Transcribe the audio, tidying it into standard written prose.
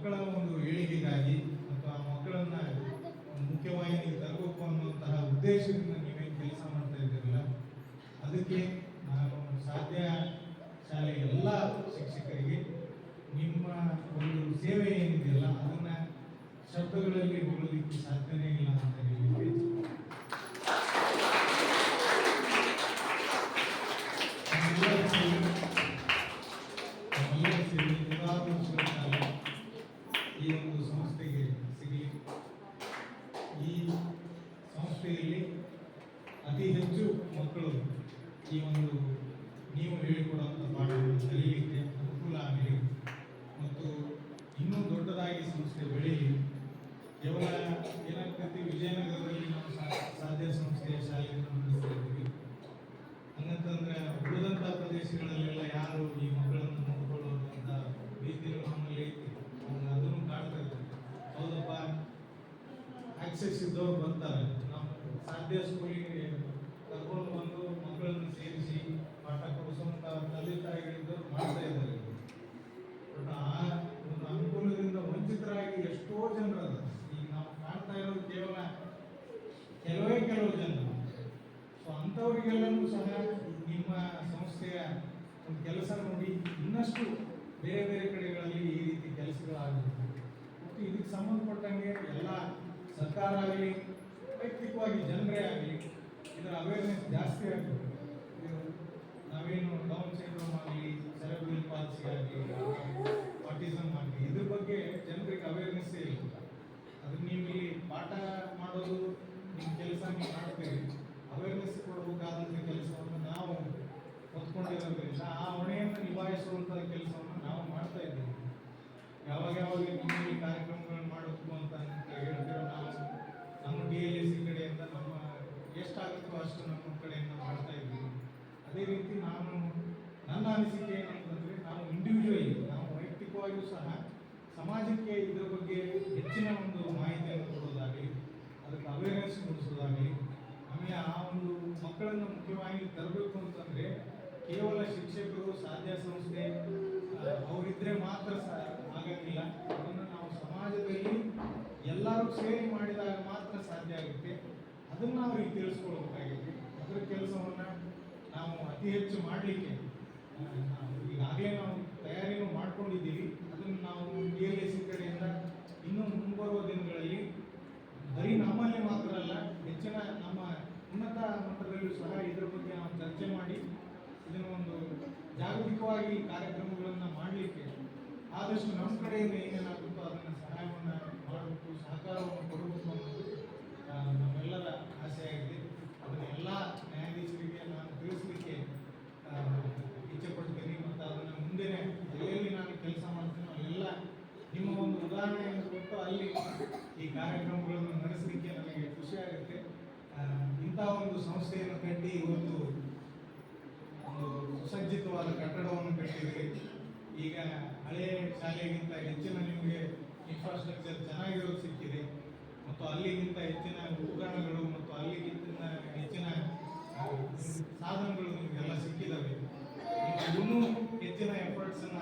ಮಕ್ಕಳ ಒಂದು ಏಳಿಗೆಗಾಗಿ ಮತ್ತು ಆ ಮಕ್ಕಳನ್ನ ಮುಖ್ಯವಾಹಿನಿಗೆ ತರಬೇಕು ಅನ್ನುವಂತಹ ಉದ್ದೇಶದಿಂದ ನೀವೇನು ಕೆಲಸ ಮಾಡ್ತಾ ಇದ್ದೀರಲ್ಲ, ಅದಕ್ಕೆ ನಾನು ಸಾಧ್ಯ ಶಾಲೆಯ ಎಲ್ಲ ಶಿಕ್ಷಕರಿಗೆ ನಿಮ್ಮ ಒಂದು ಸೇವೆ ಏನಿದೆಯಲ್ಲ ಅದನ್ನ ಶಬ್ದಗಳಲ್ಲಿ ಹೇಳೋದಕ್ಕೆ ಸಾಧ್ಯನೇ ಇಲ್ಲ ಅಂತ ಹೇಳಿ ಈ ಒಂದು ಸಂಸ್ಥೆಗೆ ಸಿಗಲಿ. ಈ ಸಂಸ್ಥೆಯಲ್ಲಿ ಅತಿ ಹೆಚ್ಚು ಮಕ್ಕಳು ಈ ಒಂದು ನೀವು ಹೇಳಿಕೊಡುವಂಥ ಪಾಠವನ್ನು ಕಲಿಯಲಿಕ್ಕೆ ಅನುಕೂಲ ಆಗಲಿ ಮತ್ತು ಇನ್ನೂ ದೊಡ್ಡದಾಗಿ ಸಂಸ್ಥೆ ಬೆಳೆಯಲಿ. ಕೇವಲ ಏನಾಗ್ತೈತಿ, ವಿಜಯನಗರದಲ್ಲಿ ನಾವು ಸಾಧ್ಯ ಸಂಸ್ಥೆಯ ಶಾಲೆಯನ್ನು ನಡೆಸ್ತಾ ಇದ್ದೀವಿ. ಹಂಗಂತಂದ್ರೆ ಉಳಿದಂಥ ಪ್ರದೇಶಗಳಲ್ಲೆಲ್ಲ ಯಾರು ಈ ಮಕ್ಕಳನ್ನು ನೋಡಿಕೊಳ್ಳುವಂಥ ರೀತಿಯಲ್ಲಿ ನಮ್ಮಲ್ಲಿ ಅದನ್ನು ಕಾಡ್ತಾ ಇದ್ದಾರೆ. ಹೌದಪ್ಪ, ಆಕ್ಸೆಸ್ ಇದ್ದವ್ರು ಬರ್ತಾರೆ, ನಾವು ಸಾಧ್ಯ ಸ್ಕೂಲಿಗೆ ಕರ್ಕೊಂಡು ಬಂದು ಮಕ್ಕಳನ್ನು ಸೇರಿಸಿ ಪಾಠ ಕೊಡಿಸುವಂಥ ತಂದೆ ತಾಯಿಗಳಿದ್ದವ್ರು ಮಾಡ್ತಾ ಇದ್ದಾರೆ. ಬಟ್ ಆ ಒಂದು ಅನುಕೂಲದಿಂದ ವಂಚಿತರಾಗಿ ಎಷ್ಟೋ ಜನರು ಈಗ ನಾವು ಕಾಣ್ತಾ ಇರೋದು ಕೇವಲ ಕೆಲವು ಜನರು. ಸೊ ಅಂಥವರಿಗೆಲ್ಲರೂ ಸಹ ನಿಮ್ಮ ಸಂಸ್ಥೆಯ ಒಂದು ಕೆಲಸ ನೋಡಿ ಇನ್ನಷ್ಟು ಬೇರೆ ಬೇರೆ ಕಡೆಗಳಲ್ಲಿ ಈ ರೀತಿ ಕೆಲಸಗಳಾಗುತ್ತೆ. ಮತ್ತು ಇದಕ್ಕೆ ಸಂಬಂಧಪಟ್ಟಂಗೆ ಎಲ್ಲ ಸರ್ಕಾರ ಆಗಲಿ ವೈಯಕ್ತಿಕವಾಗಿ ಜನರೇ ಆಗಲಿ ಇದರ ಅವೇರ್ನೆಸ್ ಜಾಸ್ತಿ ಆಗಬೇಕು. ನಾವೇನು ಡೌನ್ ಸಿಂಡ್ರೋಮ್ ಆಗಲಿ, ಸೆರೆಬ್ರಲ್ ಪಾಲ್ಸಿ ಆಗಲಿ, ಆಟಿಸಮ್ ಆಗಲಿ, ಇದ್ರ ಬಗ್ಗೆ ಜನರಿಗೆ ಅವೇರ್ನೆಸ್ ಇಲ್ಲ. ಅದಕ್ಕೆ ನೀವು ಇಲ್ಲಿ ಪಾಠ ಮಾಡೋದು ನಿಮ್ಮ ಕೆಲಸ ನೀವು ಮಾಡ್ತೀರಿ, ಅವೇರ್ನೆಸ್ ಕೊಡಬೇಕಾದಂಥ ಕೆಲಸವನ್ನು ನಾವು ಹೊತ್ಕೊಂಡಿರೋದ್ರಿಂದ ಆ ಹೊಣೆಯನ್ನು ನಿಭಾಯಿಸುವಂಥ ಕೆಲಸವನ್ನು ನಾವು ಮಾಡ್ತಾ ಇದ್ದೀವಿ. ಯಾವಾಗ ನಿಮ್ಮಲ್ಲಿ ಕಾರ್ಯಕ್ರಮಗಳನ್ನು ಮಾಡಬೇಕು ಅಂತ ಹೇಳ್ತೀರೋ ನಾವು ನಮ್ಮ DLSC ಕಡೆಯಿಂದ ನಮ್ಮ ಎಷ್ಟಾಗುತ್ತೋ ಅಷ್ಟು ನಮ್ಮ ಕಡೆಯಿಂದ ಮಾಡ್ತಾ ಇದ್ದೀವಿ. ಅದೇ ರೀತಿ ನನ್ನ ಅನಿಸಿಕೆ ಏನಂತಂದರೆ, ನಾವು ಇಂಡಿವಿಜುವಲಿ ನಾವು ವೈಯಕ್ತಿಕವಾಗಿಯೂ ಸಹ ಸಮಾಜಕ್ಕೆ ಇದರ ಬಗ್ಗೆ ಹೆಚ್ಚಿನ ಒಂದು ಮಾಹಿತಿಯನ್ನು ಕೊಡೋದಾಗಲಿ, ಅದಕ್ಕೆ ಅವೇರ್ನೆಸ್ ಮೂಡಿಸೋದಾಗಲಿ, ಆಮೇಲೆ ಆ ಒಂದು ಮಕ್ಕಳನ್ನು ಮುಖ್ಯವಾಗಿ ತರಬೇಕು ಅಂತಂದರೆ ಕೇವಲ ಶಿಕ್ಷಕರು ಸಾಧ್ಯ ಸಂಸ್ಥೆ ಅವರಿದ್ದರೆ ಮಾತ್ರ ಆಗಂಗಿಲ್ಲ. ಅದನ್ನು ನಾವು ಸಮಾಜದಲ್ಲಿ ಎಲ್ಲರೂ ಸೇರಿ ಮಾಡಿದಾಗ ಮಾತ್ರ ಸಾಧ್ಯ ಆಗುತ್ತೆ. ಅದನ್ನು ಅವ್ರಿಗೆ ತಿಳಿಸ್ಕೊಳ್ಬೇಕಾಗಿದೆ. ಅದರ ಕೆಲಸವನ್ನು ನಾವು ಅತಿ ಹೆಚ್ಚು ಮಾಡಲಿಕ್ಕೆ ಈಗಾಗಲೇ ನಾವು ತಯಾರಿನೂ ಮಾಡ್ಕೊಂಡಿದ್ದೀವಿ. ಅದನ್ನು ನಾವು DLSC ಕಡೆಯಿಂದ ಇನ್ನೂ ಮುಂಬರುವ ದಿನಗಳಲ್ಲಿ ಬರೀ ನಮ್ಮಲ್ಲಿ ಮಾತ್ರ ಅಲ್ಲ, ಹೆಚ್ಚಿನ ನಮ್ಮ ಉನ್ನತ ಮಟ್ಟದಲ್ಲೂ ಸಹ ಇದರ ಬಗ್ಗೆ ನಾವು ಚರ್ಚೆ ಮಾಡಿ ಇದನ್ನು ಒಂದು ಜಾಗತಿಕವಾಗಿ ಕಾರ್ಯಕ್ರಮಗಳನ್ನು ಮಾಡಲಿಕ್ಕೆ ಆದಷ್ಟು ನಮ್ಮ ಕಡೆಯಿಂದ ಏನೇನಾಗುತ್ತೋ ಅದನ್ನು ಸಹಾಯವನ್ನು ಮಾಡಬೇಕು, ಸಹಕಾರವನ್ನು ಕೊಡಬೇಕು ಅನ್ನೋದು ನಮ್ಮೆಲ್ಲರ ಆಸೆಯಾಗಿದೆ. ಅದನ್ನು ಎಲ್ಲ ನ್ಯಾಯಾಧೀಶರಿಗೆ ನಾನು ತಿಳಿಸಲಿಕ್ಕೆ ಇಚ್ಛೆ ಪಡ್ತೀನಿ. ಮತ್ತು ಅದನ್ನು ಮುಂದೆ ಎಲ್ಲೆಲ್ಲಿ ನಾನು ಕೆಲಸ ಮಾಡ್ತೀನೋ ಅಲ್ಲೆಲ್ಲ ನಿಮ್ಮ ಒಂದು ಉದಾಹರಣೆಯನ್ನು ಕೊಟ್ಟು ಅಲ್ಲಿ ಈ ಕಾರ್ಯಕ್ರಮಗಳನ್ನು ನಡೆಸಲಿಕ್ಕೆ ನನಗೆ ಖುಷಿಯಾಗುತ್ತೆ. ಇಂಥ ಒಂದು ಸಂಸ್ಥೆಯನ್ನು ಕಟ್ಟಿ ಇವತ್ತು ಒಂದು ಸುಸಜ್ಜಿತವಾದ ಕಟ್ಟಡವನ್ನು ಕಟ್ಟಿದ್ದೀರಿ. ಈಗ ಹಳೆಯ ಶಾಲೆಗಿಂತ ಹೆಚ್ಚಿನ ನಿಮಗೆ ಇನ್ಫ್ರಾಸ್ಟ್ರಕ್ಚರ್ ಚೆನ್ನಾಗಿರೋದು ಸಿಕ್ಕಿದೆ ಮತ್ತು ಅಲ್ಲಿಗಿಂತ ಹೆಚ್ಚಿನ ಉಪಕರಣಗಳು ಮತ್ತು ಅಲ್ಲಿಗಿಂತ ಹೆಚ್ಚಿನ ಸಾಧನಗಳು ನಿಮಗೆಲ್ಲ ಸಿಕ್ಕಿದ್ದಾವೆ. ಇನ್ನೂ ಹೆಚ್ಚಿನ ಎಫರ್ಟ್ಸನ್ನು